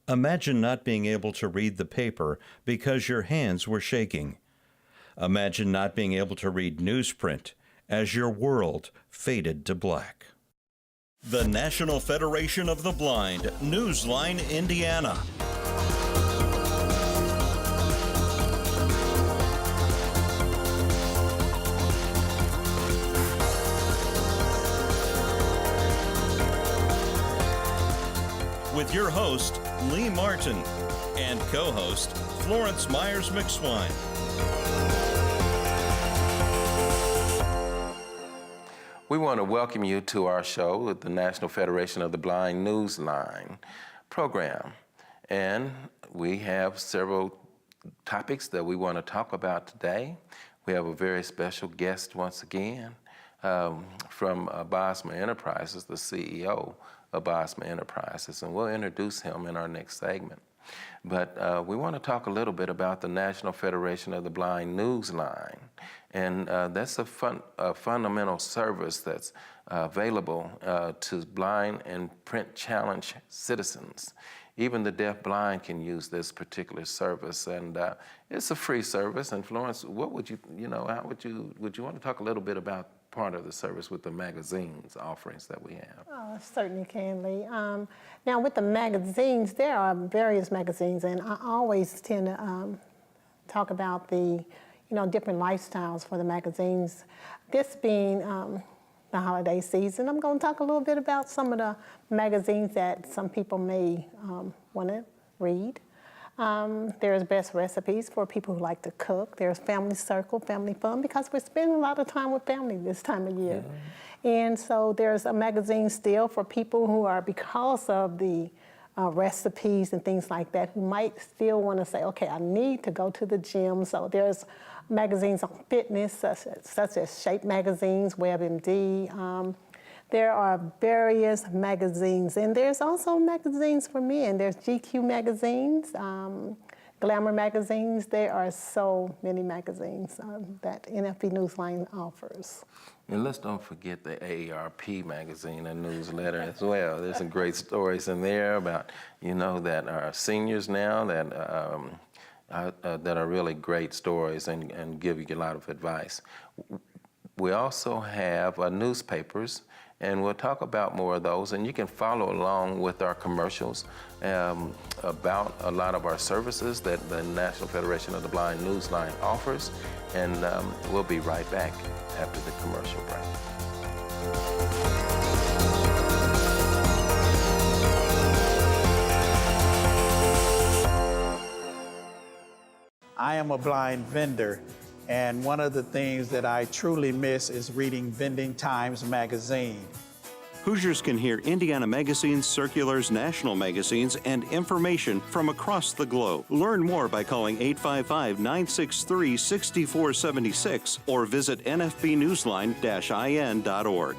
Imagine not being able to read the paper because your hands were shaking. Imagine not being able to read newsprint as your world faded to black. The National Federation of the Blind, Newsline, Indiana. With your host, Lee Martin, and co-host, Florence Myers-McSwine. We want to welcome you to our show with the National Federation of the Blind Newsline program. And we have several topics that we want to talk about today. We have a very special guest once again from Bosma Enterprises, the CEO of Bosma Enterprises, and we'll introduce him in our next segment. But we want to talk a little bit about the National Federation of the Blind Newsline, and that's a fundamental service that's available to blind and print challenged citizens. Even the deaf-blind can use this particular service, and it's a free service. And Florence, what would you want to talk a little bit about part of the service with the magazines offerings that we have? Oh, certainly can, Lee. Now with the magazines, there are various magazines, and I always tend to talk about the, different lifestyles for the magazines. This being the holiday season, I'm going to talk a little bit about some of the magazines that some people may want to read. There's Best Recipes for people who like to cook. There's Family Circle, Family Fun, because we're spending a lot of time with family this time of year. Yeah. And so there's a magazine still for people who are, because of the recipes and things like that, who might still want to say, okay, I need to go to the gym. So there's magazines on fitness, such as Shape magazines, WebMD. There are various magazines, and there's also magazines for men. There's GQ magazines, Glamour magazines. There are so many magazines that NFB Newsline offers. And let's don't forget the AARP magazine and newsletter as well. There's some great stories in there about, that are seniors now that are really great stories and give you a lot of advice. We also have newspapers, and we'll talk about more of those, and you can follow along with our commercials about a lot of our services that the National Federation of the Blind Newsline offers, and we'll be right back after the commercial break. I am a blind vendor, and one of the things that I truly miss is reading Vending Times magazine. Hoosiers can hear Indiana magazines, circulars, national magazines, and information from across the globe. Learn more by calling 855-963-6476 or visit nfbnewsline-in.org.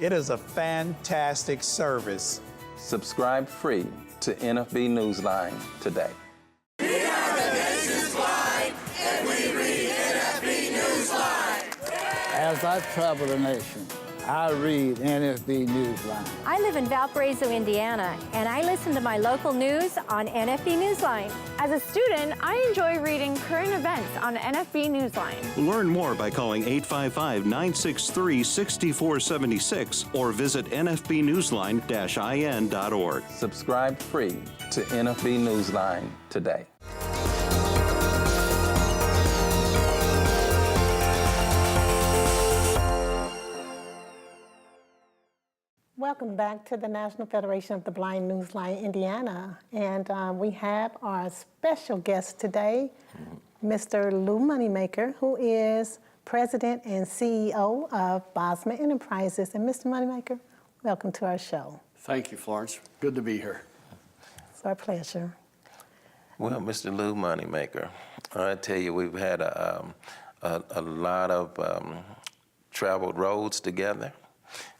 It is a fantastic service. Subscribe free to NFB Newsline today. We are the nation's blind, and we read NFB Newsline. As I travel the nation, I read NFB Newsline. I live in Valparaiso, Indiana, and I listen to my local news on NFB Newsline. As a student, I enjoy reading current events on NFB Newsline. Learn more by calling 855-963-6476 or visit nfbnewsline-in.org. Subscribe free to NFB Newsline today. Welcome back to the National Federation of the Blind Newsline, Indiana. And we have our special guest today, Mr. Lou Moneymaker, who is President and CEO of Bosma Enterprises. And Mr. Moneymaker, welcome to our show. Thank you, Florence. Good to be here. It's our pleasure. Well, Mr. Lou Moneymaker, I tell you, we've had a lot of traveled roads together.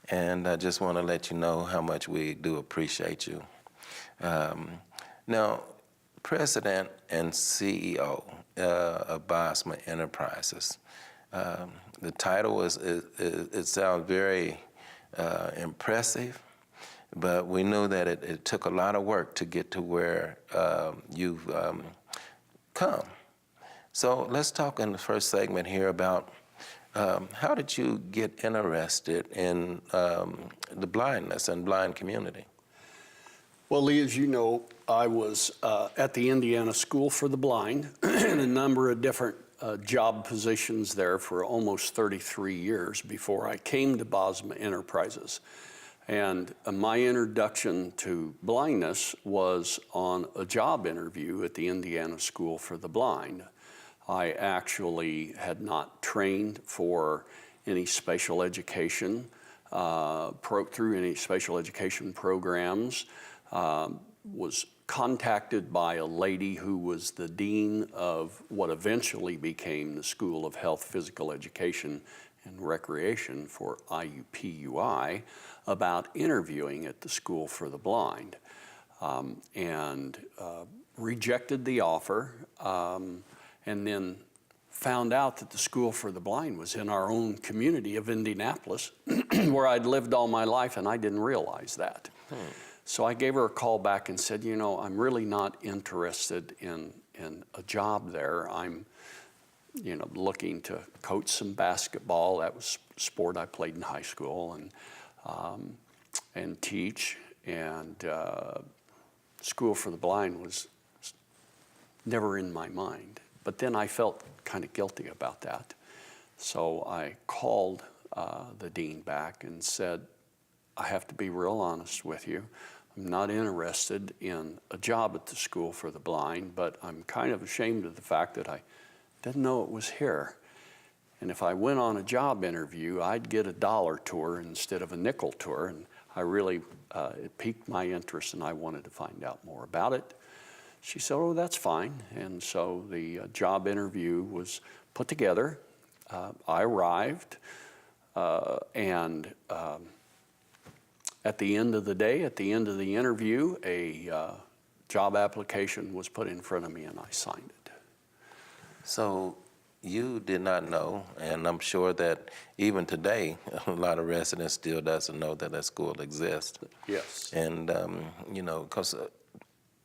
And I just want to let you know how much we do appreciate you. Now, President and CEO of Bosma Enterprises, the title it sounds very impressive, but we knew that it took a lot of work to get to where you've come. So let's talk in the first segment here about how did you get interested in the blindness and blind community? Well, Lee, as you know, I was at the Indiana School for the Blind in a number of different job positions there for almost 33 years before I came to Bosma Enterprises. And my introduction to blindness was on a job interview at the Indiana School for the Blind. I actually had not trained for any special education, through any special education programs, was contacted by a lady who was the dean of what eventually became the School of Health, Physical Education, and Recreation for IUPUI about interviewing at the School for the Blind, and rejected the offer, and then found out that the School for the Blind was in our own community of Indianapolis, where I'd lived all my life, and I didn't realize that. So I gave her a call back and said, you know, I'm really not interested in a job there. I'm, you know, looking to coach some basketball. That was a sport I played in high school, and teach. And School for the Blind was never in my mind. But then I felt kind of guilty about that. So I called the dean back and said, I have to be real honest with you. I'm not interested in a job at the School for the Blind, but I'm kind of ashamed of the fact that I didn't know it was here. And if I went on a job interview, I'd get a dollar tour instead of a nickel tour. And I really, it piqued my interest, and I wanted to find out more about it. She said, oh, that's fine. And so the job interview was put together. I arrived, and at the end of the day, at the end of the interview, a job application was put in front of me, and I signed it. So you did not know, and I'm sure that even today, a lot of residents still doesn't know that school exists. Yes. And, you know, because,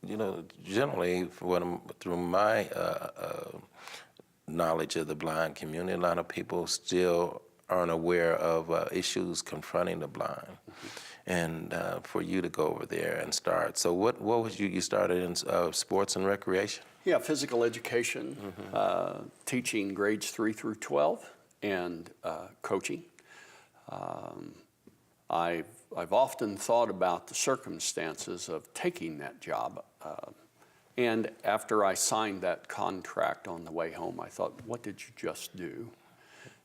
you know, generally, through my knowledge of the blind community, a lot of people still aren't aware of issues confronting the blind. And for you to go over there and start. So what was you started in sports and recreation? Yeah, physical education, teaching grades 3 through 12, and coaching. I've often thought about the circumstances of taking that job. And after I signed that contract on the way home, I thought, what did you just do?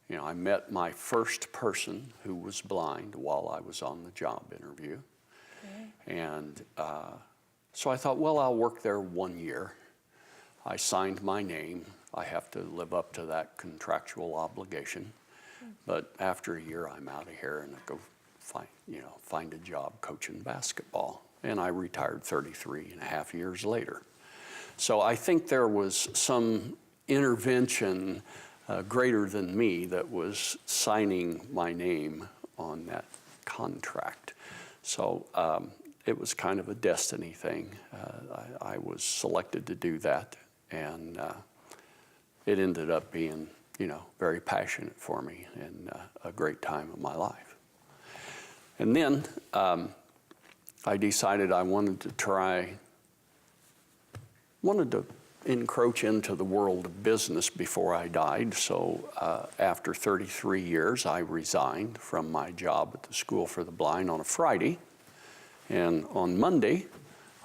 You know, I met my first person who was blind while I was on the job interview. Okay. And so I thought, well, I'll work there 1 year. I signed my name. I have to live up to that contractual obligation. But after a year, I'm out of here and I go find a job coaching basketball. And I retired 33 and a half years later. So I think there was some intervention greater than me that was signing my name on that contract. So it was kind of a destiny thing. I was selected to do that, and it ended up being, you know, very passionate for me and a great time of my life. And then I decided I wanted to encroach into the world of business before I died. So after 33 years, I resigned from my job at the School for the Blind on a Friday. And on Monday,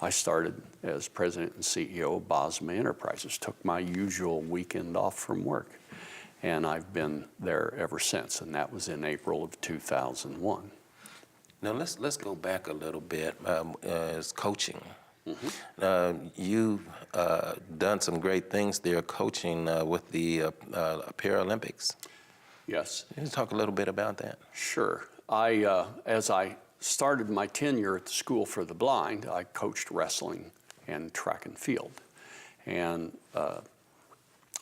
I started as president and CEO of Bosma Enterprises. Took my usual weekend off from work. And I've been there ever since. And that was in April of 2001. Now let's go back a little bit as coaching. You've done some great things there coaching with the Paralympics. Yes. Can you talk a little bit about that? Sure. As I started my tenure at the School for the Blind, I coached wrestling and track and field. And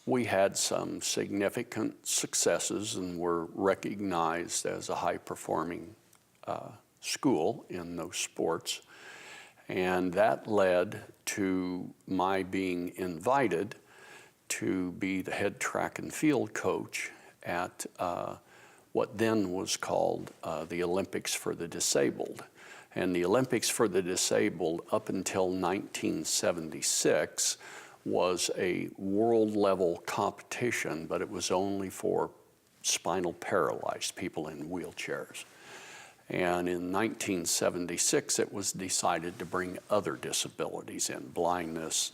we had some significant successes and were recognized as a high-performing school in those sports. And that led to my being invited to be the head track and field coach at what then was called the Olympics for the Disabled. And the Olympics for the Disabled up until 1976 was a world level competition, but it was only for spinal paralyzed people in wheelchairs. And in 1976, it was decided to bring other disabilities in, blindness,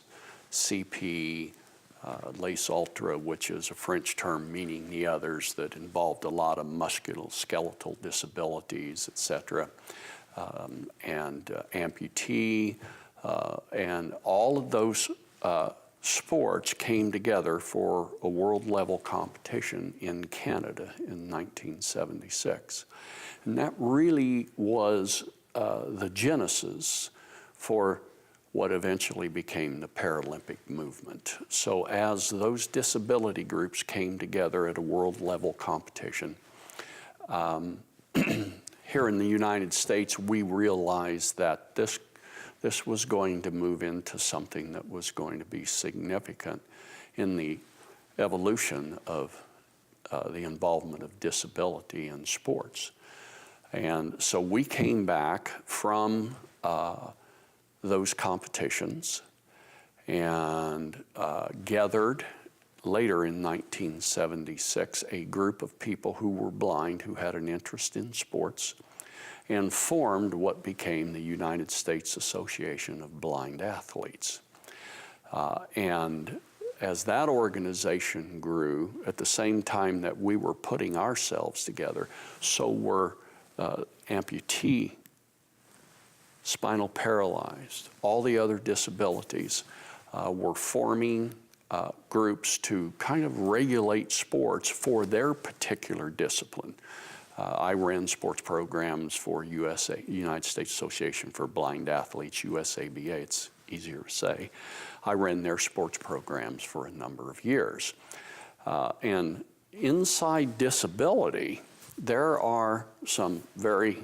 CP, Les Ultra, which is a French term meaning the others, that involved a lot of musculoskeletal disabilities, et cetera, and amputee, and all of those sports came together for a world-level competition in Canada in 1976. And that really was the genesis for what eventually became the Paralympic movement. So as those disability groups came together at a world-level competition, here in the United States, we realized that this was going to move into something that was going to be significant in the evolution of the involvement of disability in sports. And so we came back from those competitions and gathered later in 1976 a group of people who were blind who had an interest in sports and formed what became the United States Association of Blind Athletes. And as that organization grew, at the same time that we were putting ourselves together, so were amputee, spinal paralyzed, all the other disabilities were forming groups to kind of regulate sports for their particular discipline. I ran sports programs for United States Association for Blind Athletes, USABA, it's easier to say. I ran their sports programs for a number of years. And inside disability, there are some very,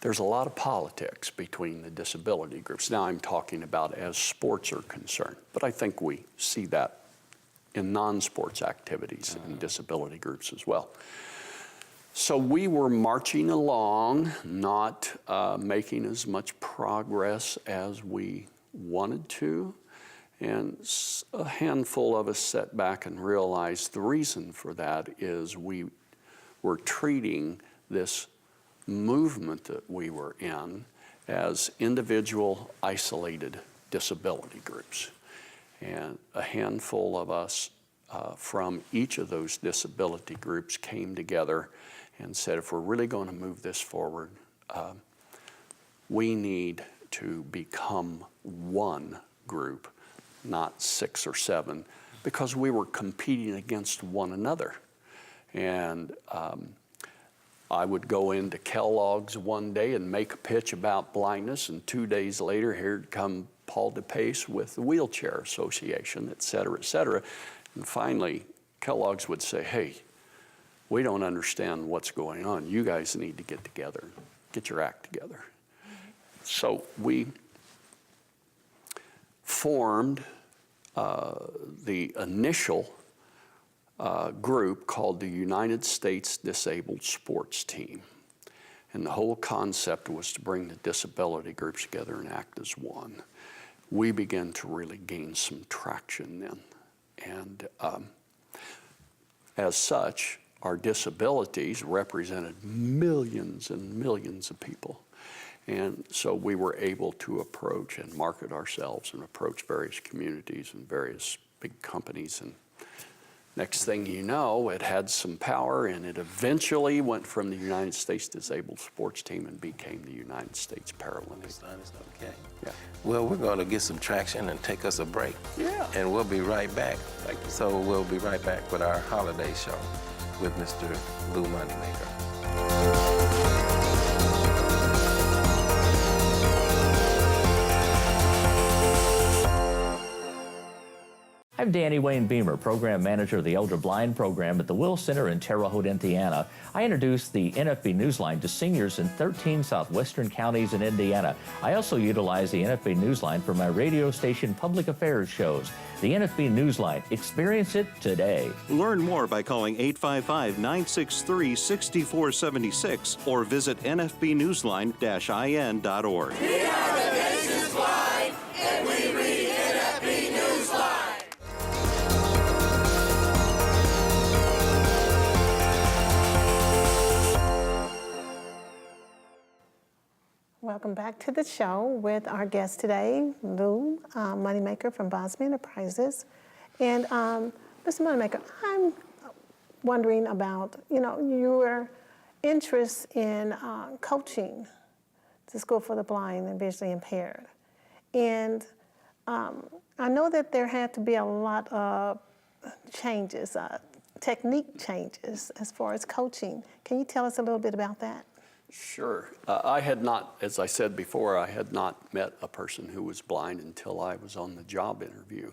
there's a lot of politics between the disability groups. Now I'm talking about as sports are concerned, but I think we see that in non-sports activities and disability groups as well. So we were marching along, not making as much progress as we wanted to, and a handful of us sat back and realized the reason for that is we were treating this movement that we were in as individual isolated disability groups. And a handful of us from each of those disability groups came together and said, if we're really going to move this forward, we need to become one group, not 6 or 7, because we were competing against one another. And I would go into Kellogg's one day and make a pitch about blindness, and 2 days later, here'd come Paul DePace with the Wheelchair Association, et cetera, et cetera. And finally, Kellogg's would say, hey, we don't understand what's going on. You guys need to get together, get your act together. So we formed the initial group called the United States Disabled Sports Team. And the whole concept was to bring the disability groups together and act as one. We began to really gain some traction then. And as such, our disabilities represented millions and millions of people. And so we were able to approach and market ourselves and approach various communities and various big companies. And next thing you know, it had some power, and it eventually went from the United States Disabled Sports Team and became the United States Paralympic. Okay. Yeah. Well, we're going to get some traction and take us a break. Yeah. And we'll be right back. Thank you. So we'll be right back with our holiday show with Mr. Lou Moneymaker. I I'm Danny Wayne Beamer, Program Manager of the Elder Blind Program at the Will Center in Terre Haute, Indiana. I introduce the NFB Newsline to seniors in 13 southwestern counties in Indiana. I also utilize the NFB Newsline for my radio station public affairs shows. The NFB Newsline, experience it today. Learn more by calling 855-963-6476 or visit nfbnewsline-in.org. We are the nation's blind, and we read NFB Newsline. Welcome back to the show with our guest today, Lou Moneymaker from Bosma Enterprises. And Mr. Moneymaker, I'm wondering about, your interest in coaching the School for the Blind and Visually Impaired. And I know that there had to be a lot of changes, technique changes as far as coaching. Can you tell us a little bit about that? Sure. I had not, as I said before, I had not met a person who was blind until I was on the job interview.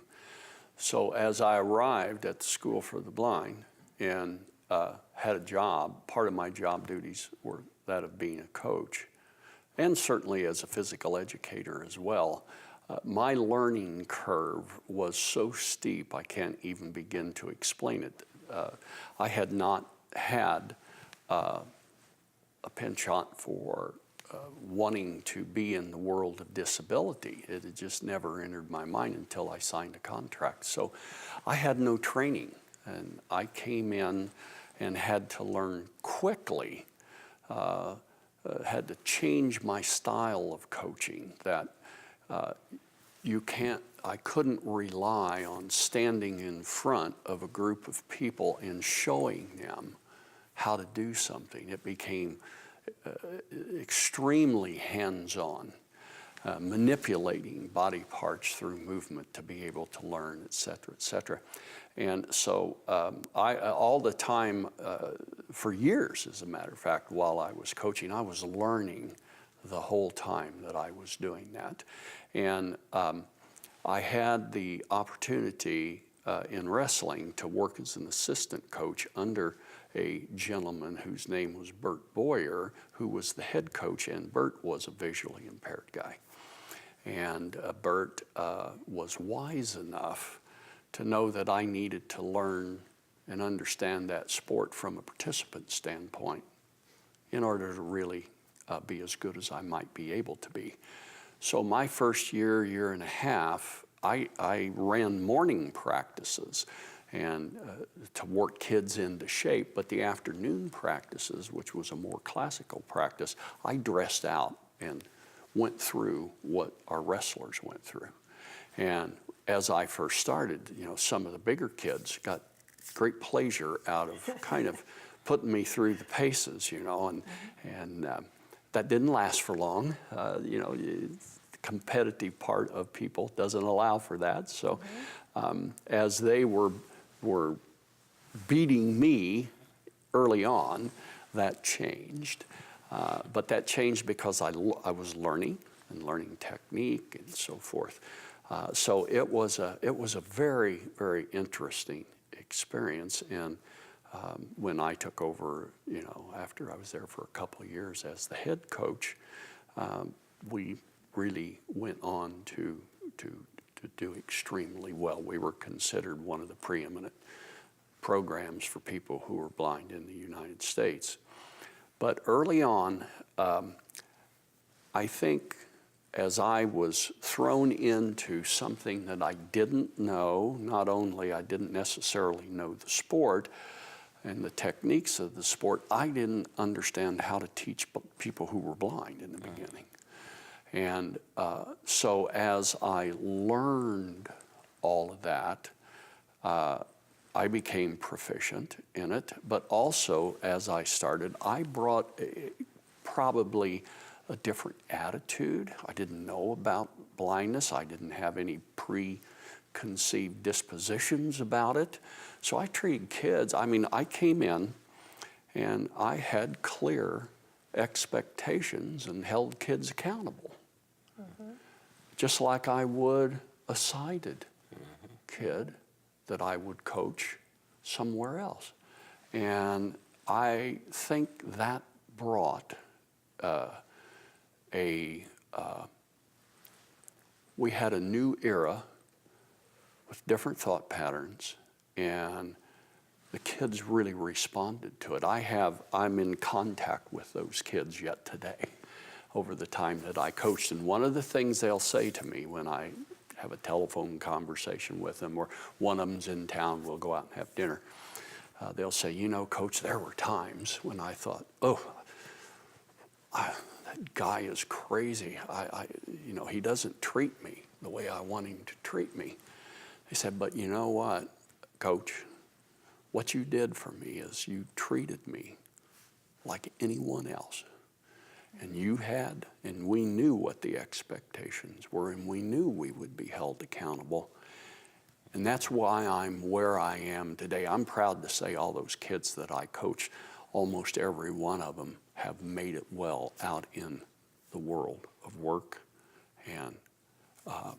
So as I arrived at the School for the Blind and had a job, part of my job duties were that of being a coach, and certainly as a physical educator as well. My learning curve was so steep I can't even begin to explain it. I had not had a penchant for wanting to be in the world of disability. It had just never entered my mind until I signed a contract. So I had no training, and I came in and had to learn quickly, had to change my style of coaching, that I couldn't rely on standing in front of a group of people and showing them how to do something. It became extremely hands-on, manipulating body parts through movement to be able to learn, et cetera, et cetera. And so all the time, for years, as a matter of fact, while I was coaching, I was learning the whole time that I was doing that. And I had the opportunity in wrestling to work as an assistant coach under a gentleman whose name was Bert Boyer, who was the head coach, and Bert was a visually impaired guy. And Bert was wise enough to know that I needed to learn and understand that sport from a participant standpoint in order to really be as good as I might be able to be. So my first year, year and a half, I ran morning practices and to work kids into shape, but the afternoon practices, which was a more classical practice, I dressed out and went through what our wrestlers went through. And as I first started, some of the bigger kids got great pleasure out of kind of putting me through the paces, and that didn't last for long. The competitive part of people doesn't allow for that. So as they were beating me early on, that changed. But that changed because I was learning and learning technique and so forth. So it was a very, very interesting experience. And when I took over, after I was there for a couple of years as the head coach, we really went on to do extremely well. We were considered one of the preeminent programs for people who were blind in the United States. But early on, I think as I was thrown into something that I didn't know, not only I didn't necessarily know the sport and the techniques of the sport, I didn't understand how to teach people who were blind in the beginning. And so as I learned all of that, I became proficient in it, but also as I started, I brought probably a different attitude. I didn't know about blindness. I didn't have any preconceived dispositions about it. So I treated kids, I came in and I had clear expectations and held kids accountable. Just like I would a sighted kid that I would coach somewhere else. And I think that brought we had a new era with different thought patterns, and the kids really responded to it. I'm in contact with those kids yet today over the time that I coached. And one of the things they'll say to me when I have a telephone conversation with them, or one of them's in town, we'll go out and have dinner. They'll say, you know, Coach, there were times when I thought, that guy is crazy. You know, he doesn't treat me the way I want him to treat me. They said, but you know what, Coach? What you did for me is you treated me like anyone else. And and we knew what the expectations were, and we knew we would be held accountable. And that's why I'm where I am today. I'm proud to say all those kids that I coach, almost every one of them have made it well out in the world of work. And a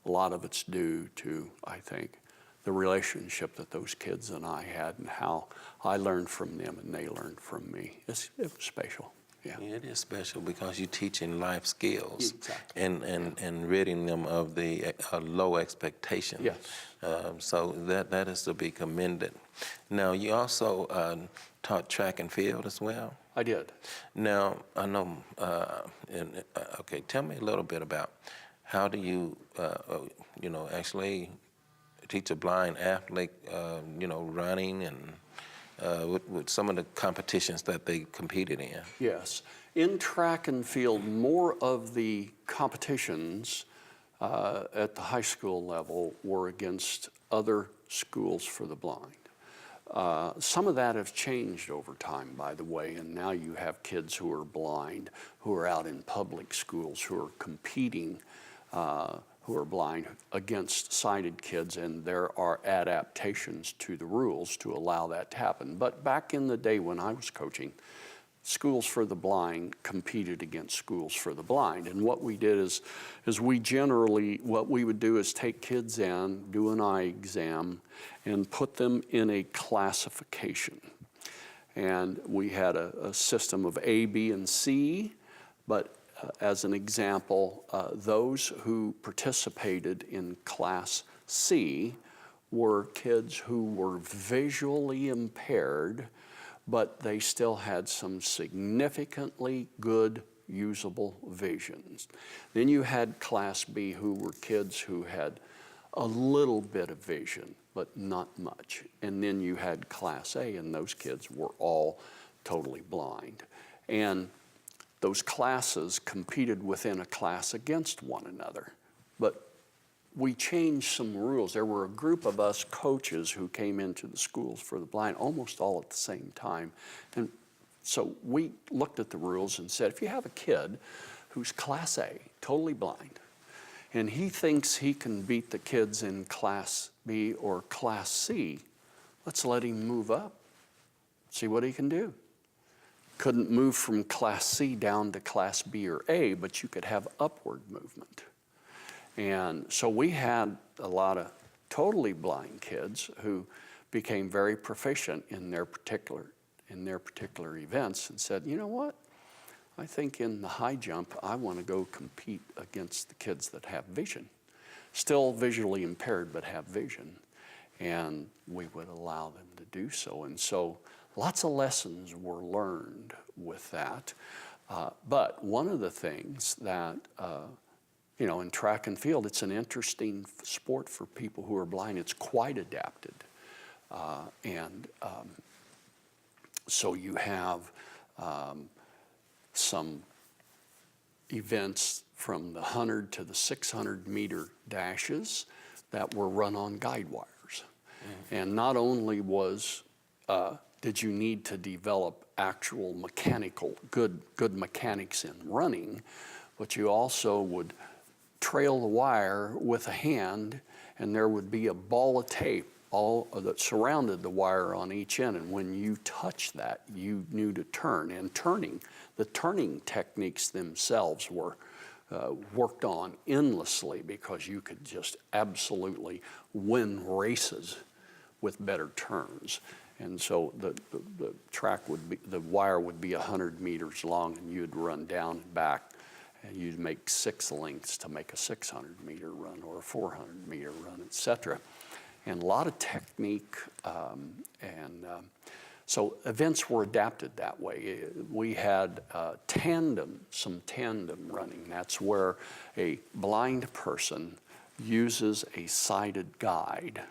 lot of it's due to, I think, the relationship that those kids and I had, and how I learned from them and they learned from me. It was special. Yeah. It is special because you're teaching life skills. Exactly. and ridding them of the low expectations. Yes. So that is to be commended. Now, you also taught track and field as well? I did. Now, I know, okay, tell me a little bit about how do you, actually teach a blind athlete, running and with some of the competitions that they competed in? Yes. In track and field, more of the competitions at the high school level were against other schools for the blind. Some of that has changed over time, by the way, and now you have kids who are blind, who are out in public schools, who are competing, who are blind, against sighted kids, and there are adaptations to the rules to allow that to happen. But back in the day when I was coaching, schools for the blind competed against schools for the blind. And what we did is what we would do is take kids in, do an eye exam, and put them in a classification. And we had a system of A, B, and C, but as an example, those who participated in Class C were kids who were visually impaired, but they still had some significantly good usable visions. Then you had Class B, who were kids who had a little bit of vision, but not much. And then you had Class A, and those kids were all totally blind. And those classes competed within a class against one another. But we changed some rules. There were a group of us coaches who came into the schools for the blind almost all at the same time. And so we looked at the rules and said, if you have a kid who's Class A, totally blind, and he thinks he can beat the kids in Class B or Class C, let's let him move up, see what he can do. Couldn't move from Class C down to Class B or A, but you could have upward movement. And so we had a lot of totally blind kids who became very proficient in their particular events and said, you know what? I think in the high jump, I want to go compete against the kids that have vision. Still visually impaired, but have vision. And we would allow them to do so. And so lots of lessons were learned with that. But one of the things that, in track and field, it's an interesting sport for people who are blind. It's quite adapted. So you have some events from the 100 to the 600 meter dashes that were run on guide wires. Mm-hmm. And not only did you need to develop actual good mechanics in running, but you also would trail the wire with a hand, and there would be a ball of tape that surrounded the wire on each end, and when you touched that, you knew to turn. And the turning techniques themselves were worked on endlessly because you could just absolutely win races with better turns. And so the track would be, the wire would be 100 meters long, and you'd run down and back, and you'd make 6 lengths to make a 600-meter run or a 400-meter run, etc. And a lot of technique, so events were adapted that way. We had some tandem running. That's where a blind person uses a sighted guide.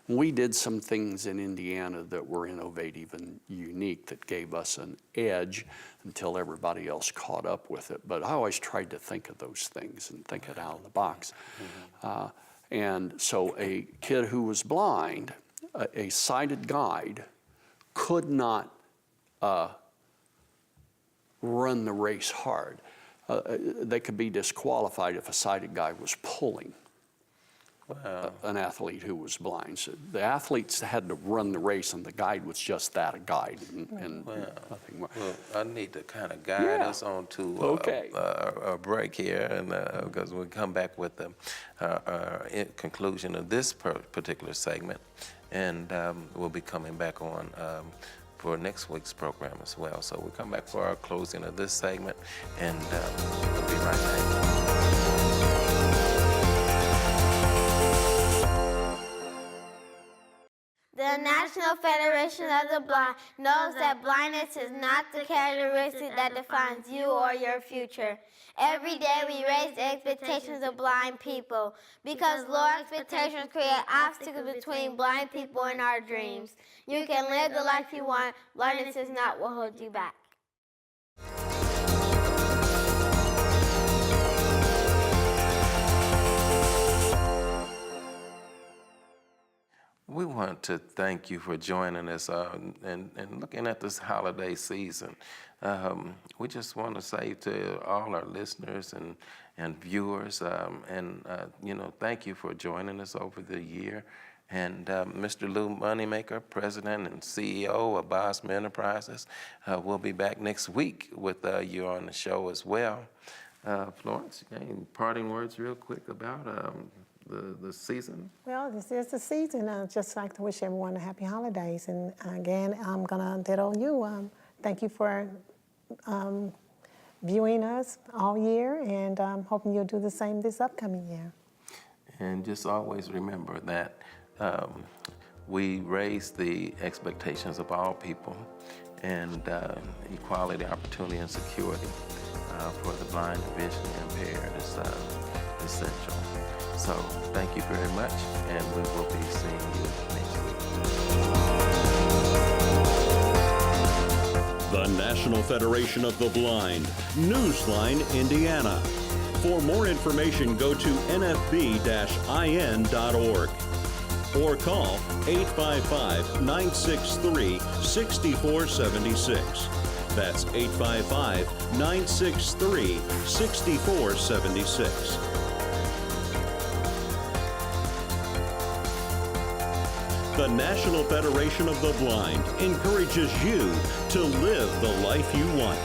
We did some things in Indiana that were innovative and unique that gave us an edge until everybody else caught up with it. But I always tried to think of those things and think it out of the box. And so a kid who was blind, a sighted guide, could not run the race hard. They could be disqualified if a sighted guide was pulling an athlete who was blind. So the athletes had to run the race, and the guide was just that, a guide, and nothing more. Well, I need to kind of guide us on to a break here, and because we'll come back with the conclusion of this particular segment, and we'll be coming back on for next week's program as well. So we'll come back for our closing of this segment, and we'll be right back. The National Federation of the Blind knows that blindness is not the characteristic that defines you or your future. Every day we raise the expectations of blind people because low expectations create obstacles between blind people and our dreams. You can live the life you want. Blindness is not what holds you back. We want to thank you for joining us and looking at this holiday season. We just want to say to all our listeners and viewers, thank you for joining us over the year. And Mr. Lou Moneymaker, President and CEO of Bosma Enterprises, will be back next week with you on the show as well. Florence, any parting words real quick about the season? Well, this is the season. I'd just like to wish everyone a happy holidays. And again, I'm going to ditto you. Thank you for viewing us all year, and I'm hoping you'll do the same this upcoming year. And just always remember that we raise the expectations of all people, and equality, opportunity, and security for the blind, vision, impaired is essential. So thank you very much, and we will be seeing you next week. The National Federation of the Blind, Newsline, Indiana. For more information, go to nfb-in.org or call 855-963-6476. That's 855-963-6476. The National Federation of the Blind encourages you to live the life you want.